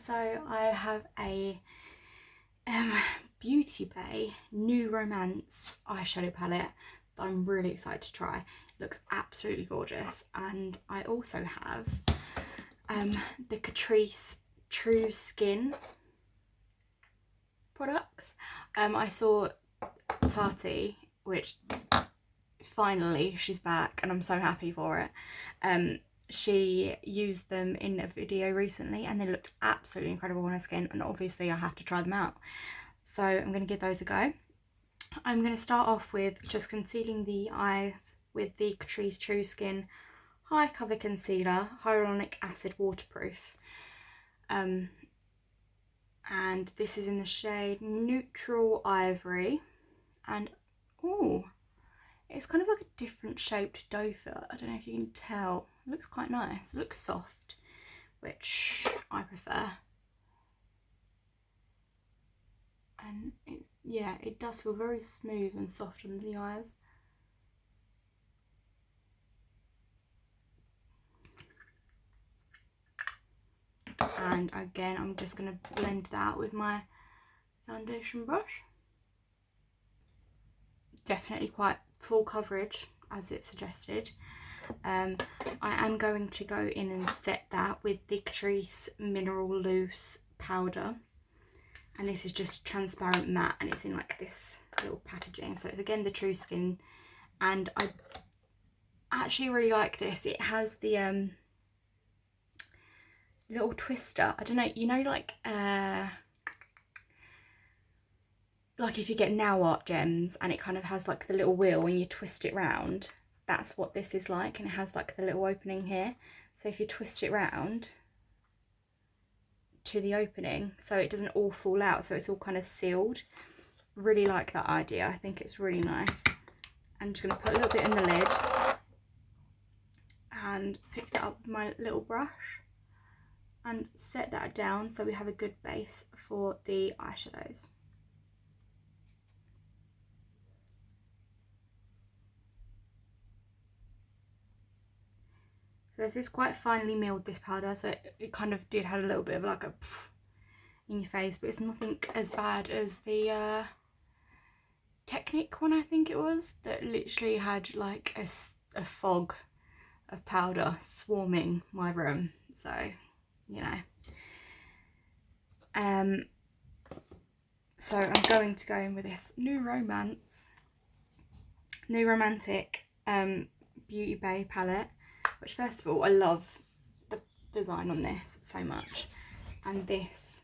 So I have a Beauty Bay New Romance eyeshadow palette that I'm really excited to try. It looks absolutely gorgeous. And I also have the Catrice Trueskin products. I saw Tati, which finally she's back and I'm so happy for it. She used them in a video recently and they looked absolutely incredible on her skin, and obviously I have to try them out. So I'm going to give those a go. I'm going to start off with just concealing the eyes with the Catrice Trueskin High Cover Concealer, Hyaluronic Acid Waterproof. And this is in the shade Neutral Ivory. And oh, it's kind of like a different shaped doe foot. I don't know if you can tell. It looks quite nice. It looks soft, which I prefer. And it's, yeah, it does feel very smooth and soft under the eyes. And again, I'm just going to blend that with my foundation brush. Definitely quite full coverage, as it suggested. I am going to go in and set that with the Catrice Mineral Loose powder, and this is just transparent matte and it's in like this little packaging. So it's again the Trueskin, and I actually really like this. It has the little twister. I don't know, you know, like if you get nail art gems and it kind of has like the little wheel and you twist it round, that's what this is like, and it has like the little opening here. So if you twist it round to the opening so it doesn't all fall out, so it's all kind of sealed. Really like that idea. I think it's really nice. I'm just going to put a little bit in the lid and pick that up with my little brush and set that down so we have a good base for the eyeshadows. So this is quite finely milled, this powder, so it kind of did have a little bit of like a in your face, but it's nothing as bad as the Technic one, I think it was, that literally had like a fog of powder swarming my room. So, you know. So I'm going to go in with this New Romantic Beauty Bay palette, which first of all, I love the design on this so much, and this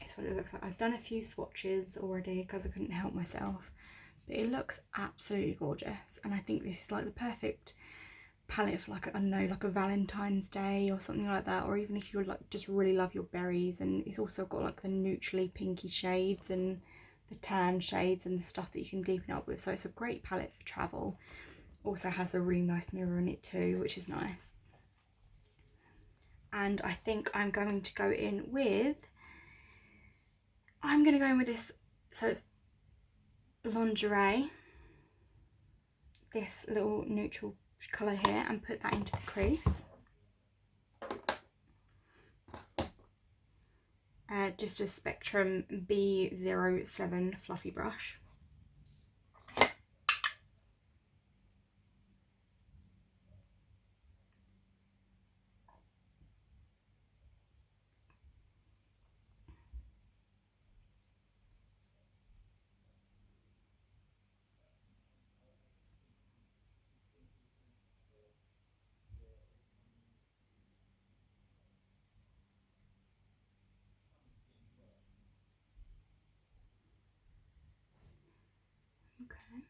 is what it looks like. I've done a few swatches already because I couldn't help myself, but it looks absolutely gorgeous, and I think this is like the perfect palette for like, I don't know, like a Valentine's Day or something like that, or even if you like just really love your berries. And it's also got like the neutrally pinky shades and the tan shades and the stuff that you can deepen up with, so it's a great palette for travel. Also has a really nice mirror in it too, which is nice. And I think I'm going to go in with this, so it's Lingerie, this little neutral colour here, and put that into the crease. Just a Spectrum B07 fluffy brush. Okay.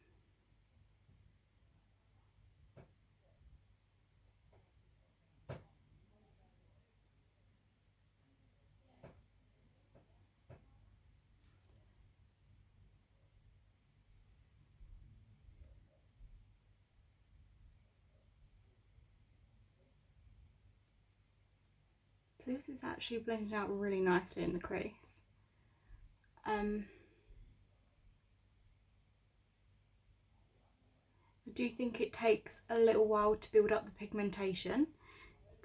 So this is actually blended out really nicely in the crease. I do think it takes a little while to build up the pigmentation,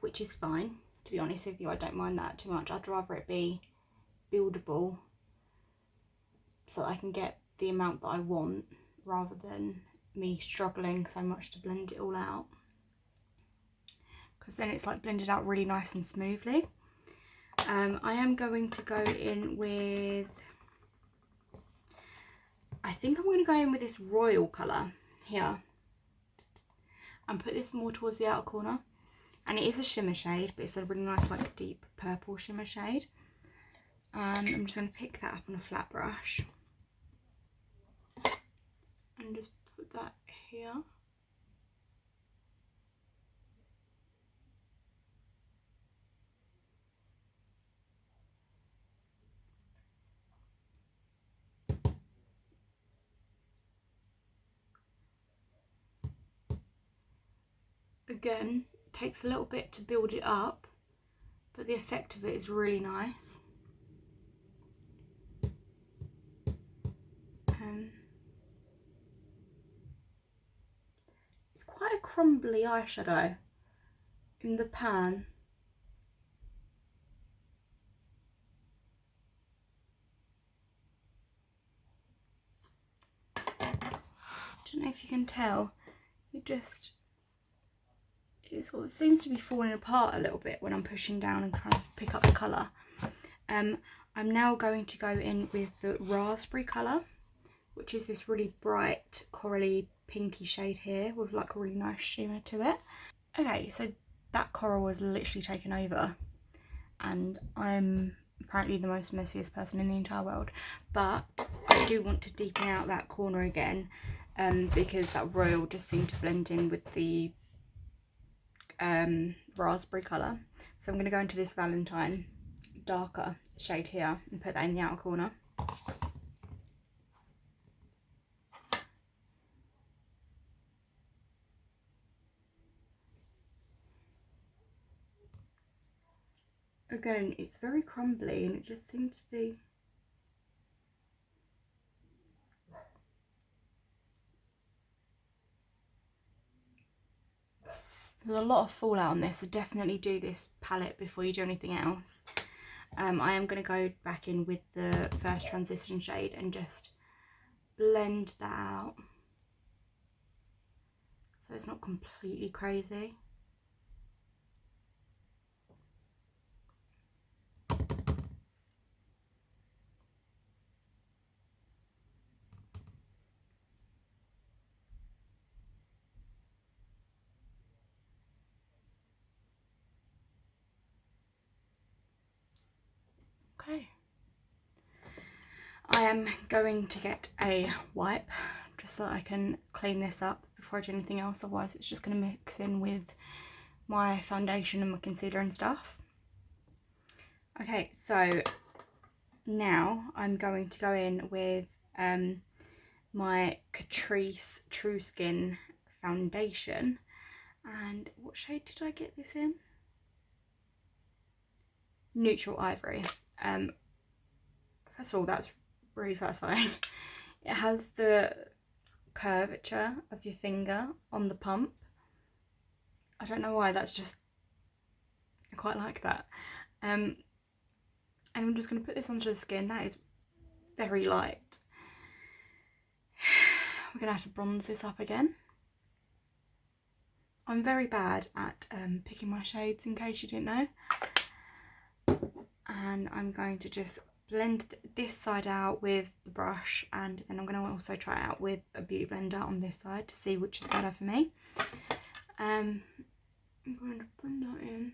which is fine, to be honest with you. I don't mind that too much. I'd rather it be buildable so that I can get the amount that I want, rather than me struggling so much to blend it all out, because then it's like blended out really nice and smoothly. I am going to go in with, I think I'm going to go in with this royal colour here and put this more towards the outer corner. And it is a shimmer shade, but it's a really nice like deep purple shimmer shade. And I'm just going to pick that up on a flat brush and just put that here. Again, it takes a little bit to build it up, but the effect of it is really nice. It's quite a crumbly eyeshadow in the pan. I don't know if you can tell, it sort of seems to be falling apart a little bit when I'm pushing down and trying to pick up the colour. I'm now going to go in with the raspberry colour, which is this really bright corally pinky shade here with like a really nice shimmer to it. Okay, so that coral was literally taken over, and I'm apparently the most messiest person in the entire world, but I do want to deepen out that corner again, because that royal just seemed to blend in with the raspberry colour. So I'm going to go into this Valentine darker shade here and put that in the outer corner. Again, it's very crumbly and it just seems to be there's a lot of fallout on this, so definitely do this palette before you do anything else. I am going to go back in with the first transition shade and just blend that out so it's not completely crazy. Okay. I am going to get a wipe just so that I can clean this up before I do anything else, otherwise it's just going to mix in with my foundation and my concealer and stuff. Okay, so now I'm going to go in with my Catrice Trueskin foundation. And what shade did I get this in? Neutral Ivory. First of all, that's really satisfying. It has the curvature of your finger on the pump. I don't know why, that's just, I quite like that. And I'm just going to put this onto the skin. That is very light. We're going to have to bronze this up again. I'm very bad at picking my shades, in case you didn't know. And I'm going to just blend this side out with the brush, and then I'm going to also try it out with a beauty blender on this side to see which is better for me. I'm going to blend that in.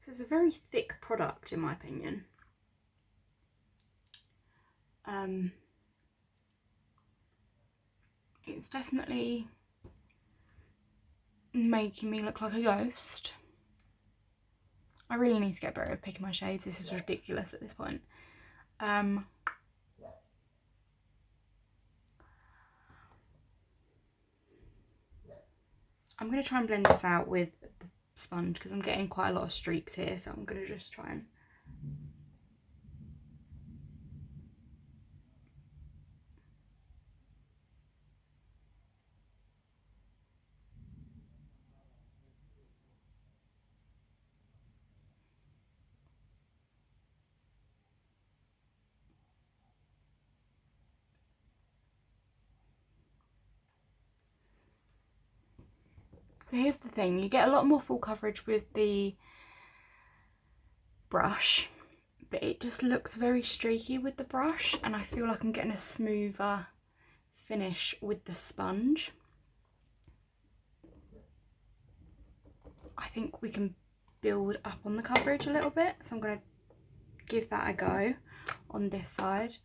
So it's a very thick product in my opinion. It's definitely making me look like a ghost. I really need to get better at picking my shades. This is ridiculous at this point. I'm going to try and blend this out with the sponge because I'm getting quite a lot of streaks here, so I'm going to just try and... So here's the thing, you get a lot more full coverage with the brush, but it just looks very streaky with the brush, and I feel like I'm getting a smoother finish with the sponge. I think we can build up on the coverage a little bit, so I'm going to give that a go on this side.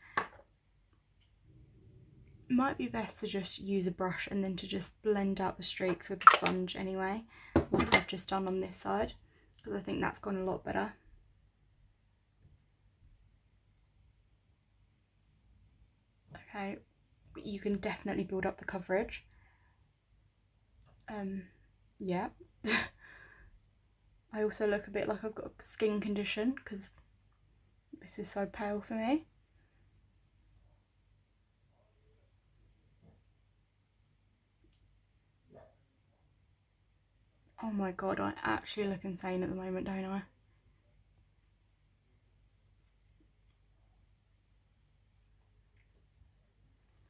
Might be best to just use a brush and then to just blend out the streaks with the sponge anyway, like I've just done on this side, because I think that's gone a lot better. Okay, you can definitely build up the coverage. Yeah. I also look a bit like I've got a skin condition because this is so pale for me. Oh my god, I actually look insane at the moment, don't I?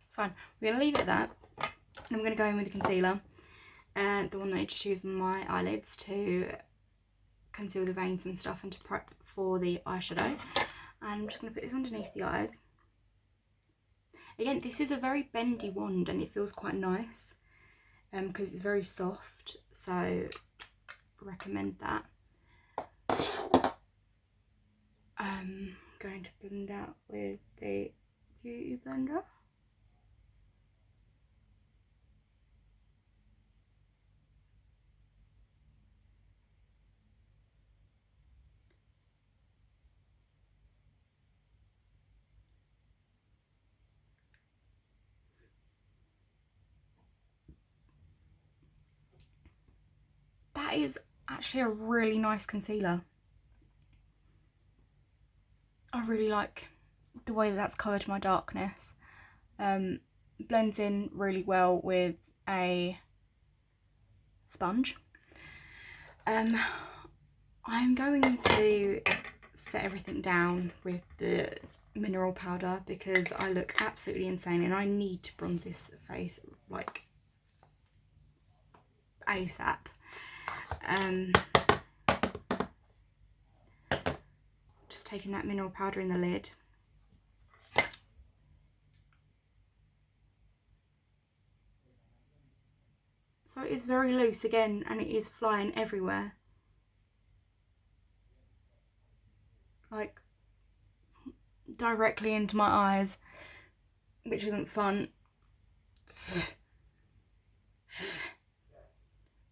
It's fine. We're going to leave it at that. And I'm going to go in with the concealer. The one that I just use on my eyelids to conceal the veins and stuff and to prep for the eyeshadow. And I'm just going to put this underneath the eyes. Again, this is a very bendy wand and it feels quite nice because it's very soft, so recommend that. I'm going to blend out with the beauty blender. That is actually a really nice concealer. I really like the way that that's covered my darkness. Blends in really well with a sponge. I'm going to set everything down with the mineral powder because I look absolutely insane and I need to bronze this face like ASAP. Just taking that mineral powder in the lid. So it is very loose again and it is flying everywhere. Like directly into my eyes, which isn't fun.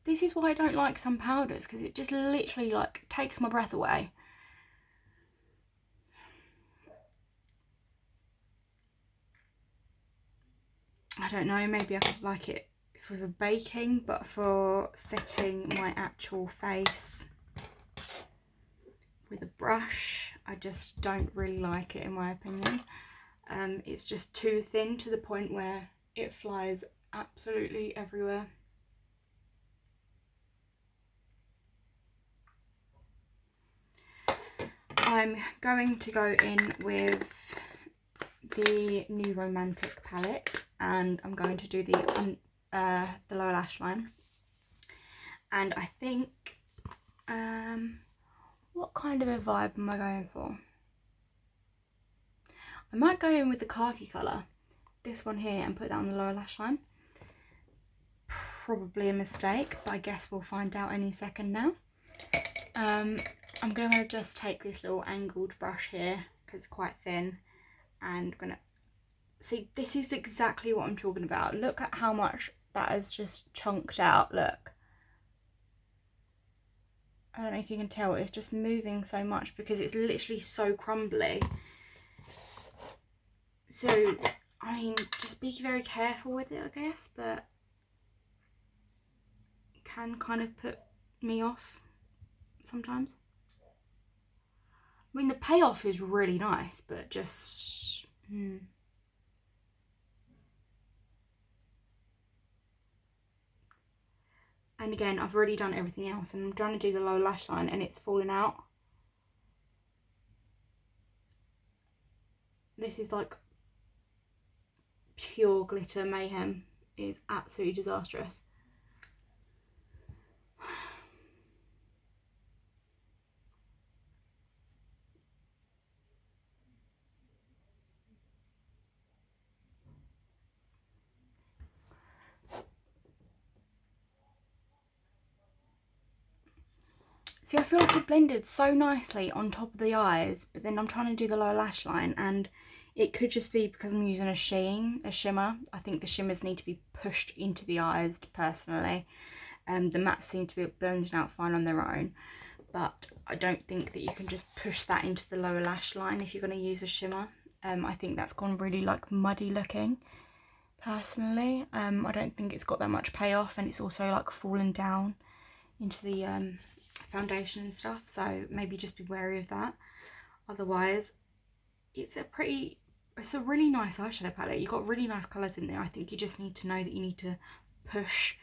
This is why I don't like some powders, because it just literally like takes my breath away. I don't know, maybe I could like it for the baking, but for setting my actual face with a brush, I just don't really like it in my opinion. It's just too thin to the point where it flies absolutely everywhere. I'm going to go in with the New Romantic palette and I'm going to do the lower lash line. And I think, what kind of a vibe am I going for? I might go in with the khaki colour, this one here, and put that on the lower lash line. Probably a mistake, but I guess we'll find out any second now. I'm going to just take this little angled brush here because it's quite thin, and I'm going to see, this is exactly what I'm talking about. Look at how much that has just chunked out. Look, I don't know if you can tell, it's just moving so much because it's literally so crumbly. So I mean, just be very careful with it, I guess, but can kind of put me off sometimes. I mean, the payoff is really nice, but just... And again, I've already done everything else, and I'm trying to do the lower lash line and it's falling out. This is like pure glitter mayhem. It's absolutely disastrous. See, I feel like it blended so nicely on top of the eyes, but then I'm trying to do the lower lash line, and it could just be because I'm using a Shein, a shimmer. I think the shimmers need to be pushed into the eyes, personally. The mattes seem to be blending out fine on their own, but I don't think that you can just push that into the lower lash line if you're going to use a shimmer. I think that's gone really like muddy looking, personally. I don't think it's got that much payoff, and it's also like fallen down into the foundation and stuff, so maybe just be wary of that. Otherwise, it's a really nice eyeshadow palette. You've got really nice colours in there. I think you just need to know that you need to push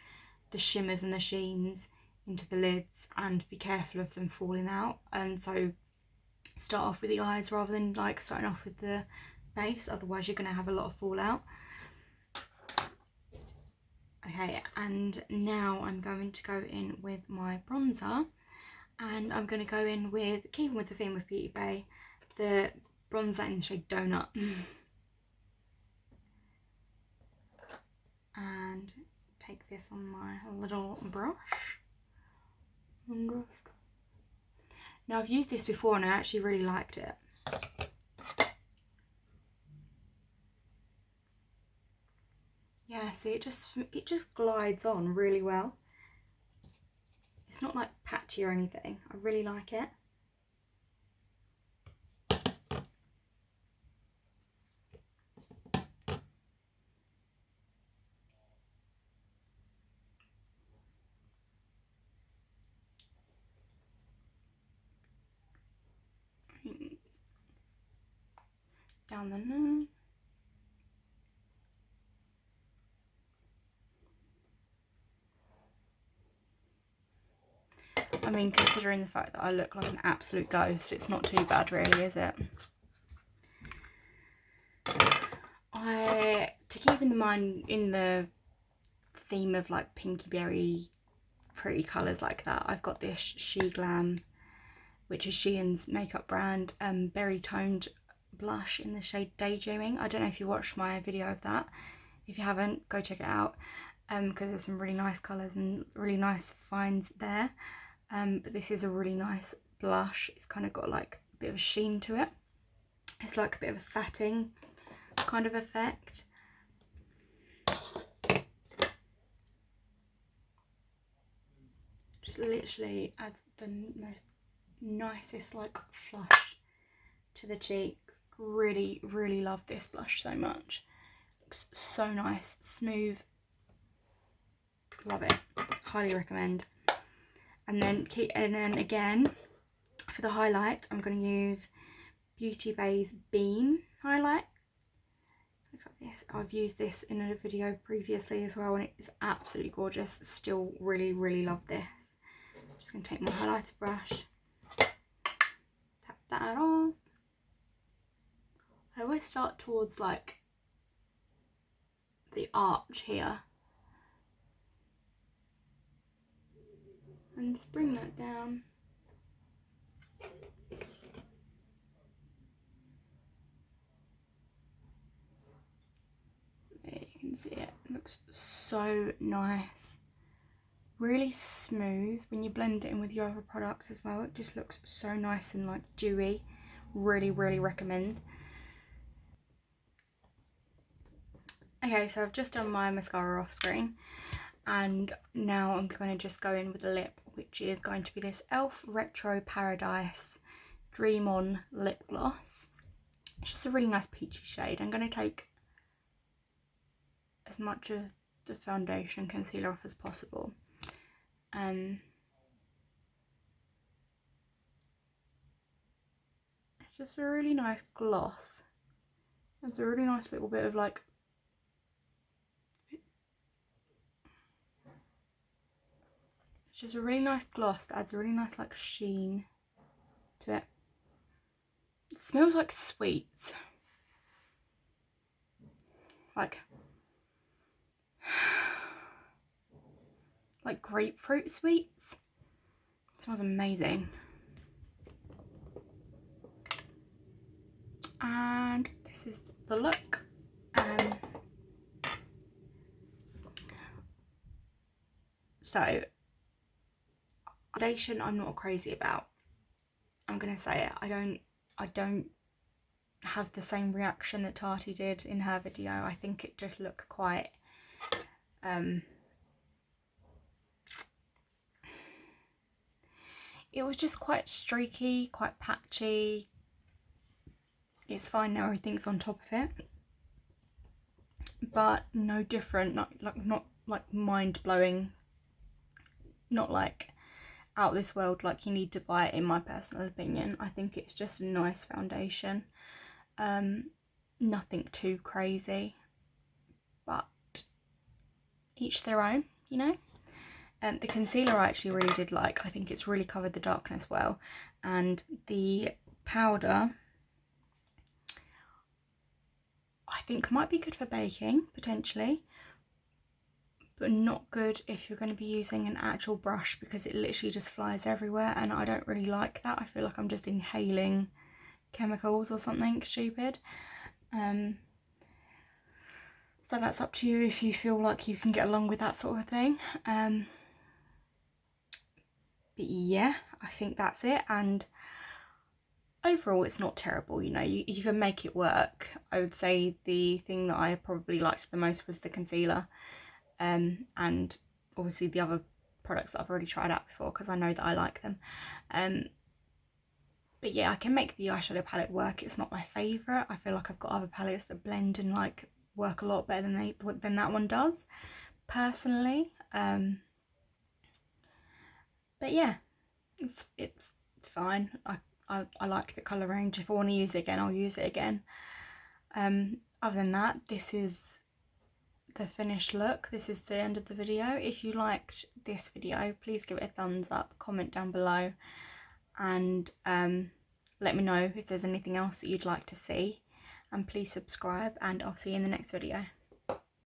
the shimmers and the sheens into the lids and be careful of them falling out, and so start off with the eyes rather than like starting off with the base, otherwise you're going to have a lot of fallout. Okay, and now I'm going to go in with my bronzer, and I'm going to go in with, keeping with the theme of Beauty Bay, the bronzer in the shade Donut. And take this on my little brush. Now, I've used this before and I actually really liked it. Yeah, see, it just glides on really well. It's not like patchy or anything. I really like it. Down the nose. I mean, considering the fact that I look like an absolute ghost, it's not too bad really, is it? To keep in mind in the theme of like pinky berry pretty colours like that, I've got this She Glam, which is Shein's makeup brand, berry toned blush in the shade Daydreaming. I don't know if you watched my video of that. If you haven't, go check it out, because there's some really nice colours and really nice finds there. But this is a really nice blush. It's kind of got like a bit of a sheen to it. It's like a bit of a satin kind of effect. Just literally adds the most nicest like flush to the cheeks. Really, really love this blush so much. Looks so nice, smooth. Love it. Highly recommend. And then again, for the highlight, I'm going to use Beauty Bay's Beam highlight. Looks like this. I've used this in a video previously as well, and it is absolutely gorgeous. Still really, really love this. I'm just going to take my highlighter brush, tap that off. I always start towards like the arch here, and just bring that down. There you can see it. It looks so nice. Really smooth. When you blend it in with your other products as well, it just looks so nice and like dewy. Really, really recommend. Okay, so I've just done my mascara off screen, and now I'm going to just go in with the lip, which is going to be this e.l.f. Retro Paradise Dream On lip gloss. It's just a really nice peachy shade. I'm going to take as much of the foundation and concealer off as possible, It's just a really nice gloss. It's a really nice little bit of like, it's just a really nice gloss that adds a really nice like sheen to it. It smells like sweets. Like grapefruit sweets. It smells amazing. And this is the look. So foundation I'm not crazy about. I'm gonna say it. I don't have the same reaction that Tati did in her video. I think it just looked quite it was just quite streaky, quite patchy. It's fine now, everything's on top of it, but no different, not like mind-blowing, not like out this world like you need to buy it, in my personal opinion. I think it's just a nice foundation, nothing too crazy, but each their own, you know. The concealer I actually really did like. I think it's really covered the darkness well, and the powder I think might be good for baking potentially, but not good if you're going to be using an actual brush, because it literally just flies everywhere and I don't really like that. I feel like I'm just inhaling chemicals or something stupid. So that's up to you if you feel like you can get along with that sort of thing. But yeah, I think that's it, and overall it's not terrible, you know, you can make it work. I would say the thing that I probably liked the most was the concealer, and obviously the other products that I've already tried out before because I know that I like them. But yeah, I can make the eyeshadow palette work. It's not my favourite. I feel like I've got other palettes that blend and like work a lot better than that one does, personally. But yeah, it's fine. I like the colour range. If I want to use it again, I'll use it again. Other than that, this is the finished look. This is the end of the video. If you liked this video, please give it a thumbs up, comment down below, and let me know if there's anything else that you'd like to see, and please subscribe, and I'll see you in the next video.